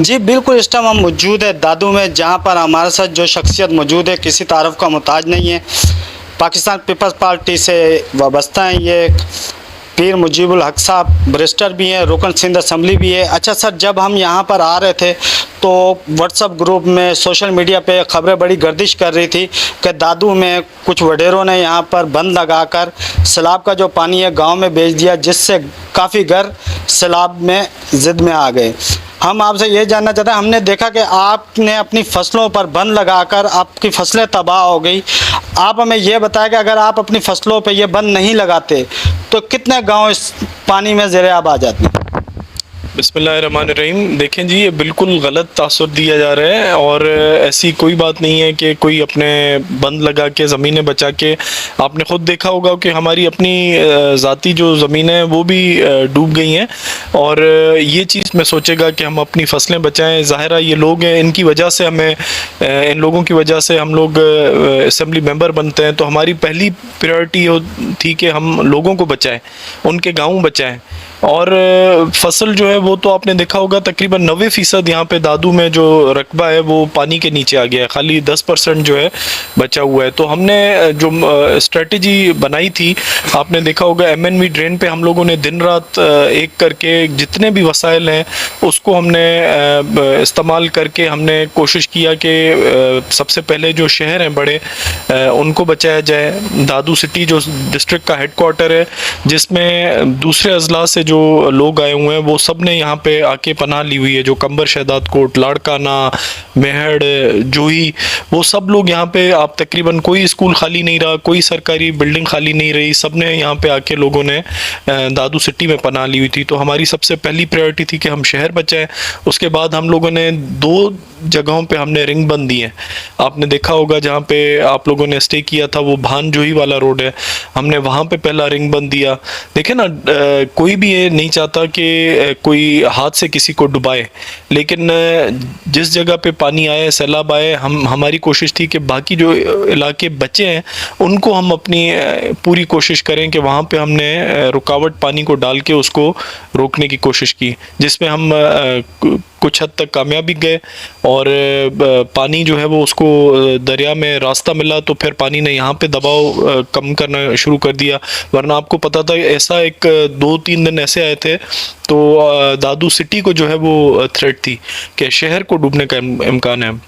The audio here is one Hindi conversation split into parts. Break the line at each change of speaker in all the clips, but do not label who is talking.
जी बिल्कुल, इस टाइम हम मौजूद है दादू में, जहाँ पर हमारे साथ जो शख्सियत मौजूद है किसी तारफ़ का मोहताज नहीं है। पाकिस्तान पीपल्स पार्टी से वाबस्ता हैं ये। पीर मुजीबुल हक साहब बैरिस्टर भी हैं, रुकन सिंध असम्बली भी है। अच्छा सर, जब हम यहाँ पर आ रहे थे तो व्हाट्सएप ग्रुप में, सोशल मीडिया पे खबरें बड़ी गर्दिश कर रही थी कि दादू में कुछ वडेरों ने यहाँ पर बंद लगाकर सैलाब का जो पानी है गांव में भेज दिया, जिससे काफ़ी घर सैलाब में ज़िद में आ गए। हम आपसे ये जानना चाहते हैं, हमने देखा कि आपने अपनी फसलों पर बंद लगाकर आपकी फसलें तबाह हो गई। आप हमें ये बताएं कि अगर आप अपनी फसलों पर ये बंद नहीं लगाते तो कितने गांव इस पानी में ज़ेर-ए-आब आ जाते?
बिस्मिल्लाहिर्रहमानिर्रहीम। देखें जी, ये बिल्कुल गलत तासुर दिया जा रहा है और ऐसी कोई बात नहीं है कि कोई अपने बंद लगा के ज़मीनें बचा के। आपने ख़ुद देखा होगा कि हमारी अपनी ज़ाती जो ज़मीनें हैं वो भी डूब गई हैं और ये चीज़ मैं सोचेगा कि हम अपनी फसलें बचाएं। ज़ाहिर है ये लोग हैं, इनकी वजह से हमें, इन लोगों की वजह से हम लोग असम्बली मेंबर बनते हैं, तो हमारी पहली प्रायोरिटी थी कि हम लोगों को बचाएं, उनके गाँव बचाएं। और फसल जो है वो तो आपने देखा होगा तकरीबन 90% यहाँ पे दादू में जो रकबा है वो पानी के नीचे आ गया है, खाली 10% जो है बचा हुआ है। तो हमने जो स्ट्रेटजी बनाई थी, आपने देखा होगा MNV ड्रेन पे हम लोगों ने दिन रात एक करके जितने भी वसाइल हैं उसको हमने इस्तेमाल करके हमने कोशिश किया कि सबसे पहले जो शहर हैं बड़े उनको बचाया जाए। दादू सिटी जो डिस्ट्रिक्ट का हेडक्वार्टर है, जिसमें दूसरे अजला से जो लोग आए हुए हैं वो सब ने यहाँ पे आके पनाह ली हुई है, जो कंबर शहदाद कोट, लाड़काना, मेहड़, जोही, वो सब लोग यहाँ पे, आप तकरीबन कोई स्कूल खाली नहीं रहा, कोई सरकारी बिल्डिंग खाली नहीं रही, सब ने यहाँ पे आके लोगों ने दादू सिटी में पनाह ली हुई थी। तो हमारी सबसे पहली प्रायोरिटी थी कि हम शहर बचाएं। उसके बाद हम लोगों ने 2 जगहों पे हमने रिंग बंद दी है। आपने देखा होगा जहाँ पे आप लोगों ने स्टे किया था वो भान जोही वाला रोड है, हमने वहाँ पे पहला रिंग बंद दिया। देखे ना, कोई भी ये नहीं चाहता कि कोई हाथ से किसी को डुबाए, लेकिन जिस जगह पे पानी आए, सैलाब आए, हमारी कोशिश थी कि बाकी जो इलाके बचे हैं उनको हम अपनी पूरी कोशिश करें कि वहाँ पे हमने रुकावट पानी को डाल के उसको रोकने की कोशिश की, जिसमें हम कुछ हद तक कामयाब भी गए और पानी जो है वो उसको दरिया में रास्ता मिला, तो फिर पानी ने यहाँ पे दबाव कम करना शुरू कर दिया। वरना आपको पता था ऐसा एक 2-3 दिन ऐसे आए थे तो दादू सिटी को जो है वो थ्रेट थी कि शहर को डूबने का इम्कान है,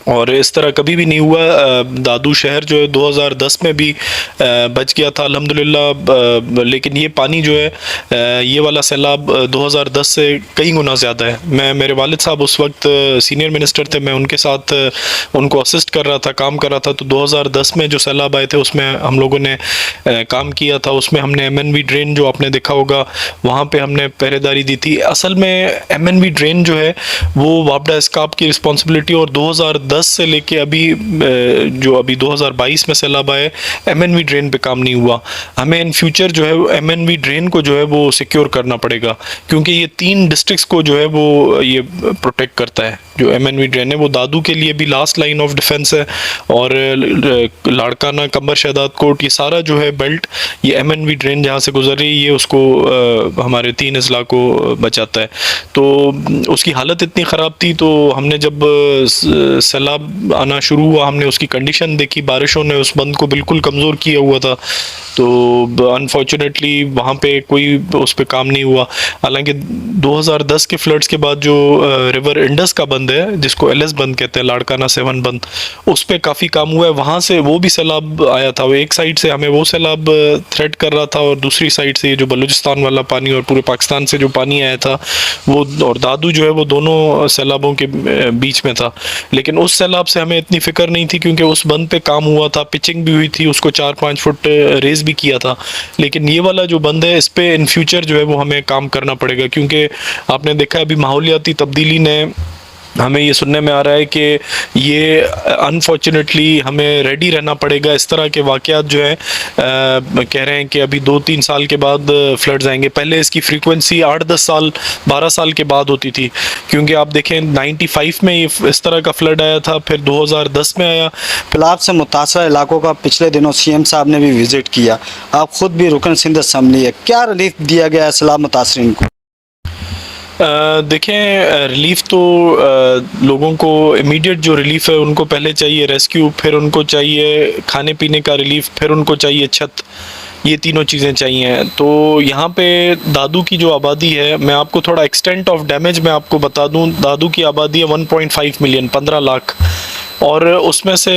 और इस तरह कभी भी नहीं हुआ। दादू शहर जो है 2010 में भी बच गया था अल्हम्दुलिल्लाह, लेकिन ये पानी जो है ये वाला सैलाब 2010 से कई गुना ज़्यादा है। मेरे वालिद साहब उस वक्त सीनियर मिनिस्टर थे, मैं उनके साथ उनको असिस्ट कर रहा था, काम कर रहा था। तो 2010 में जो सैलाब आए थे उसमें हम लोगों ने काम किया था। उसमें हमने MNV ड्रेन जो आपने देखा होगा वहाँ पर हमने पहरेदारी दी थी। असल में MNV ड्रेन जो है वो वापडा एस्काप की रिस्पॉन्सिबिलिटी, और 2010 से लेके अभी जो अभी 2022 में सैलाब आए, MNV ड्रेन पे काम नहीं हुआ। हमें इन फ्यूचर जो है MNV ड्रेन को जो है वो सिक्योर करना पड़ेगा, क्योंकि ये 3 डिस्ट्रिक्ट्स को जो है वो ये प्रोटेक्ट करता है। जो MNV ड्रेन है वो दादू के लिए भी लास्ट लाइन ऑफ डिफेंस है, और लाड़काना, कंबर शहदाद कोट, ये सारा जो है बेल्ट, ये MNV ड्रेन जहाँ से गुजर रही है ये उसको हमारे 3 अजला को बचाता है। तो उसकी हालत इतनी ख़राब थी, तो हमने जब सैलाब आना शुरू हुआ हमने उसकी कंडीशन देखी, बारिशों ने उस बंद को बिल्कुल कमज़ोर किया हुआ था, तो अनफॉर्चुनेटली वहाँ पे कोई उस पर काम नहीं हुआ। हालांकि 2010 के फ्लड्स के बाद जो रिवर इंडस का बंद है, जिसको LS बंद कहते हैं, लाड़काना 7 बंद, उस पर काफ़ी काम हुआ है। वहाँ से वो भी सैलाब आया था, वो एक साइड से हमें वो सैलाब थ्रेट कर रहा था, और दूसरी साइड से ये जो बलूचिस्तान वाला पानी और पूरे पाकिस्तान से जो पानी आया था वो, और दादू जो है वो दोनों सैलाबों के बीच में था। लेकिन उस सैलाब से हमें इतनी फिक्र नहीं थी, क्योंकि उस बंद पे काम हुआ था, पिचिंग भी हुई थी, उसको 4-5 फुट रेज भी किया था। लेकिन ये वाला जो बंद है इस पे इन फ्यूचर जो है वो हमें काम करना पड़ेगा, क्योंकि आपने देखा है अभी माहौलियाती तब्दीली ने, हमें ये सुनने में आ रहा है कि ये अनफॉर्चुनेटली हमें रेडी रहना पड़ेगा। इस तरह के वाक़यात जो है कह रहे हैं कि अभी 2-3 साल के बाद फ्लड्स आएंगे। पहले इसकी फ्रीक्वेंसी 8-10 साल, 12 साल के बाद होती थी, क्योंकि आप देखें 95 में इस तरह का फ्लड आया था, फिर 2010 में आया।
सैलाब से मुतासर इलाकों का पिछले दिनों CM साहब ने भी विज़िट किया, आप ख़ुद भी रुकन सिंध असम्बली है, क्या रिलीफ दिया गया है सैलाब मुतासरीन को?
देखें, रिलीफ तो लोगों को इमीडिएट जो रिलीफ है उनको पहले चाहिए रेस्क्यू, फिर उनको चाहिए खाने पीने का रिलीफ, फिर उनको चाहिए छत। ये तीनों चीज़ें चाहिए। तो यहाँ पे दादू की जो आबादी है, मैं आपको थोड़ा एक्सटेंट ऑफ डैमेज मैं आपको बता दूँ। दादू की आबादी है 1.5 मिलियन, 15 लाख, और उसमें से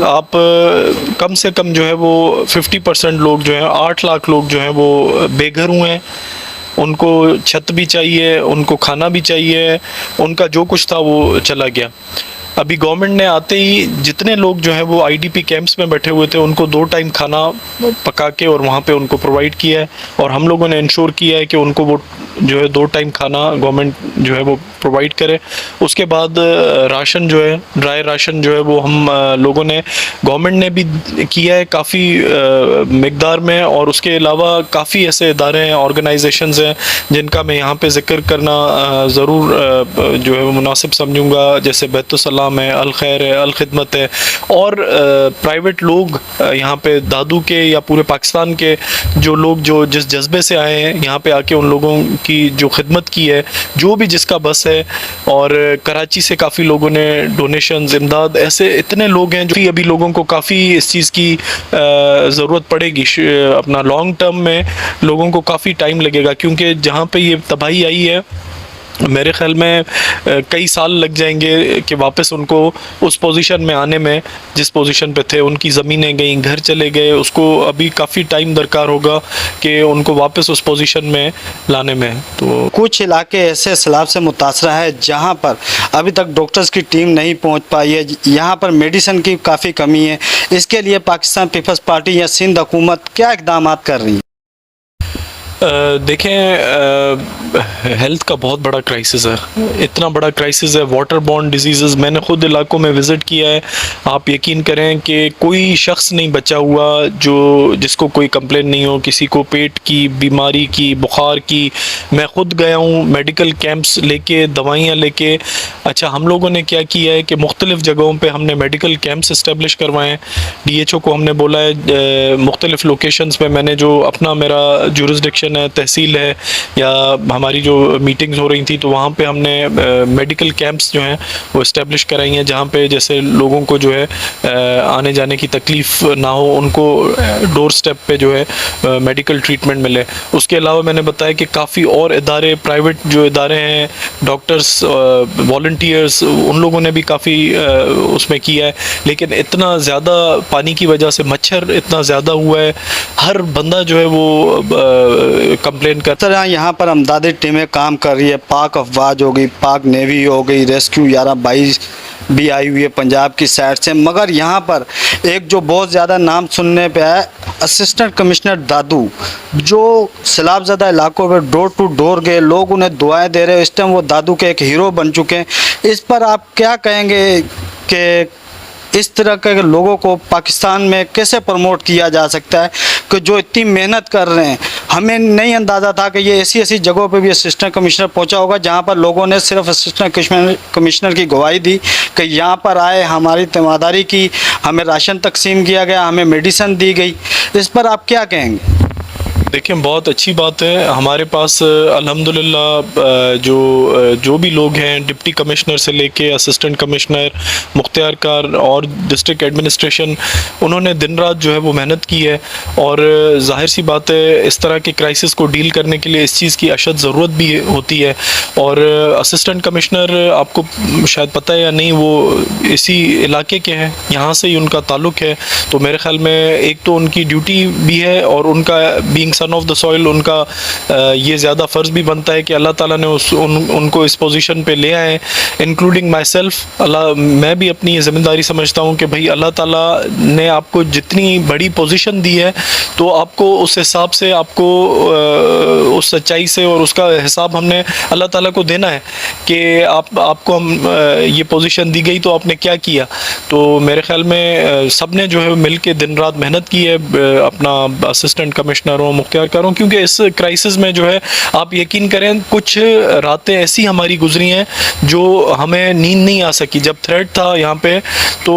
आप कम से कम जो है वो 50% लोग जो हैं, 8 लाख लोग जो हैं वो बेघर हुए हैं। उनको छत भी चाहिए, उनको खाना भी चाहिए, उनका जो कुछ था वो चला गया। अभी गवर्नमेंट ने आते ही जितने लोग जो हैं वो आईडीपी कैंप्स में बैठे हुए थे उनको 2 टाइम खाना पका के और वहाँ पे उनको प्रोवाइड किया है, और हम लोगों ने इंश्योर किया है कि उनको वो जो है 2 टाइम खाना गवर्नमेंट जो है वो प्रोवाइड करे। उसके बाद राशन जो है, ड्राई राशन जो है वो हम लोगों ने, गवर्नमेंट ने भी किया है काफ़ी मिकदार में, और उसके अलावा काफ़ी ऐसे इदारे हैं, ऑर्गेनाइजेशंस हैं जिनका मैं यहाँ पे जिक्र करना ज़रूर जो है वो मुनासिब समझूंगा, जैसे बैतुस्सलाम है, अल खैर है, अल खिदमत है, और प्राइवेट लोग यहाँ पे दादू के या पूरे पाकिस्तान के जो लोग जो जिस जज्बे से आए हैं यहाँ पे आके उन लोगों की जो खिदमत की है, जो भी जिसका बस है। और कराची से काफ़ी लोगों ने डोनेशंस, इमदाद, ऐसे इतने लोग हैं जो अभी लोगों को काफ़ी इस चीज़ की ज़रूरत पड़ेगी। अपना लॉन्ग टर्म में लोगों को काफ़ी टाइम लगेगा, क्योंकि जहाँ पे ये तबाही आई है मेरे ख्याल में कई साल लग जाएंगे कि वापस उनको उस पोजीशन में आने में जिस पोजीशन पे थे। उनकी ज़मीनें गई, घर चले गए, उसको अभी काफ़ी टाइम दरकार होगा कि उनको वापस उस पोजीशन में लाने में। तो
कुछ इलाके ऐसे सैलाब से मुतासरा है जहां पर अभी तक डॉक्टर्स की टीम नहीं पहुंच पाई है, यहां पर मेडिसिन की काफ़ी कमी है। इसके लिए पाकिस्तान पीपल्स पार्टी या सिंध हुकूमत क्या इकदाम कर रही है?
देखें, हेल्थ का बहुत बड़ा क्राइसिस है, इतना बड़ा क्राइसिस है। वाटर बॉर्न डिजीज़, मैंने ख़ुद इलाकों में विज़िट किया है। आप यकीन करें कि कोई शख्स नहीं बचा हुआ जो जिसको कोई कंप्लेन नहीं हो, किसी को पेट की बीमारी की, बुखार की। मैं ख़ुद गया हूँ मेडिकल कैंप्स लेके, दवाइयाँ लेके। अच्छा, हम लोगों ने क्या किया है कि मुख्तलिफ़ जगहों पे हमने मेडिकल कैंप्स इस्टेब्लिश करवाए हैं। DHO को हमने बोला है मुख्तलिफ़ लोकेशंस पे, मैंने जो अपना मेरा जुरिस्डिक्शन है, तहसील है, या हमारी जो मीटिंग्स हो रही थी तो वहाँ पे हमने मेडिकल कैंप्स जो हैं वो इस्टेब्लिश कराई हैं, जहाँ पे जैसे लोगों को जो है आने जाने की तकलीफ़ ना हो, उनको डोर स्टेप पे जो है मेडिकल ट्रीटमेंट मिले। उसके अलावा मैंने बताया कि काफ़ी और इदारे, प्राइवेट जो इदारे हैं, डॉक्टर्स, वॉलंटियर्स, उन लोगों ने भी काफ़ी उसमें किया है। लेकिन इतना ज़्यादा पानी की वजह से मच्छर इतना ज़्यादा हुआ है, हर बंदा जो है वो कंप्लेन कर
तरह यहाँ पर अमदादी टीमें काम कर रही है। पाक अफवाज हो गई, पाक नेवी हो गई, रेस्क्यू 11-22 भी आई हुई है पंजाब की साइड से। मगर यहाँ पर एक जो बहुत ज़्यादा नाम सुनने पे है, असिस्टेंट कमिश्नर दादू, जो सैलाब ज़्यादा इलाकों में डोर टू डोर गए, लोग उन्हें दुआएं दे रहे हैं। इस टाइम वो दादू के एक हीरो बन चुके हैं। इस पर आप क्या कहेंगे कि इस तरह के लोगों को पाकिस्तान में कैसे प्रमोट किया जा सकता है कि जो इतनी मेहनत कर रहे हैं? हमें नहीं अंदाज़ा था कि ये ऐसी ऐसी जगहों पे भी असिस्टेंट कमिश्नर पहुंचा होगा जहां पर लोगों ने सिर्फ असिस्टेंट कमिश्नर की गवाही दी कि यहां पर आए, हमारी तीमारदारी की, हमें राशन तकसीम किया गया, हमें मेडिसिन दी गई। इस पर आप क्या कहेंगे?
देखिए, बहुत अच्छी बात है। हमारे पास अल्हम्दुलिल्लाह जो भी लोग हैं, डिप्टी कमिश्नर से लेके असिस्टेंट कमिश्नर, मुख्तियार कार और डिस्ट्रिक्ट एडमिनिस्ट्रेशन, उन्होंने दिन रात जो है वो मेहनत की है। और जाहिर सी बात है, इस तरह के क्राइसिस को डील करने के लिए इस चीज़ की अशद ज़रूरत भी होती है। और असिस्टेंट कमिश्नर, आपको शायद पता है या नहीं, वो इसी इलाके के हैं, यहाँ से ही उनका ताल्लुक़ है। तो मेरे ख्याल में एक तो उनकी ड्यूटी भी है, और उनका being son of the soil, उनका ये ज़्यादा फ़र्ज़ भी बनता है कि अल्लाह ताला ने उनको इस पोजीशन पे ले आए, इंक्लूडिंग माई सेल्फ। मैं भी अपनी ये ज़िम्मेदारी समझता हूँ कि भाई अल्लाह ताला ने आपको जितनी बड़ी पोजीशन दी है, तो आपको उस हिसाब से, आपको उस सच्चाई से और उसका हिसाब हमने अल्लाह ताला को देना है कि आपको हम ये पोजीशन दी गई तो आपने क्या किया। तो मेरे ख्याल में सब ने जो है मिल के दिन रात मेहनत की है, अपना असिस्टेंट कमिश्नर हो, इख्तियार कर रहा हूँ, क्योंकि इस क्राइसिस में जो है आप यकीन करें कुछ रातें ऐसी हमारी गुजरी हैं जो हमें नींद नहीं आ सकी। जब थ्रेट था यहाँ पे तो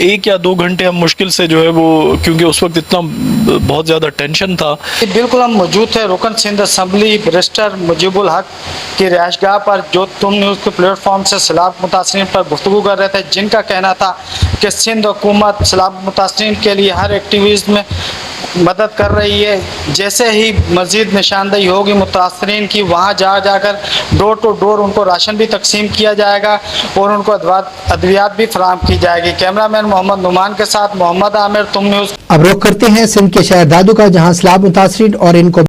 1 या 2 घंटे हम मुश्किल से जो है वो, क्योंकि उस वक्त इतना बहुत ज़्यादा टेंशन था।
बिल्कुल हम मौजूद थे रुकन सिंध असम्बली बैरिस्टर मुजीबुल हक की रिहाइशगाह पर, जो तुम न्यूज़ के प्लेटफॉर्म से सैलाब मुतासरीन पर गुफ्तगू कर रहे थे, जिनका कहना था कि सिंध हुकूमत सैलाब मुतासरीन के लिए हर एक्टिविज़ में मदद कर रही है। जैसे ही मज़ीद निशानदेही होगी मुतासरीन की, वहाँ जाकर डोर टू डोर उनको राशन भी तकसीम किया जाएगा और उनको अद्वियात भी फराहम की जाएगी। कैमरामैन मोहम्मद नुमान के साथ मोहम्मद आमिर, तुम न्यूज़।
अब रुख करते हैं सिंध के शहर दादू का, जहां सैलाब मुतासरीन और इनको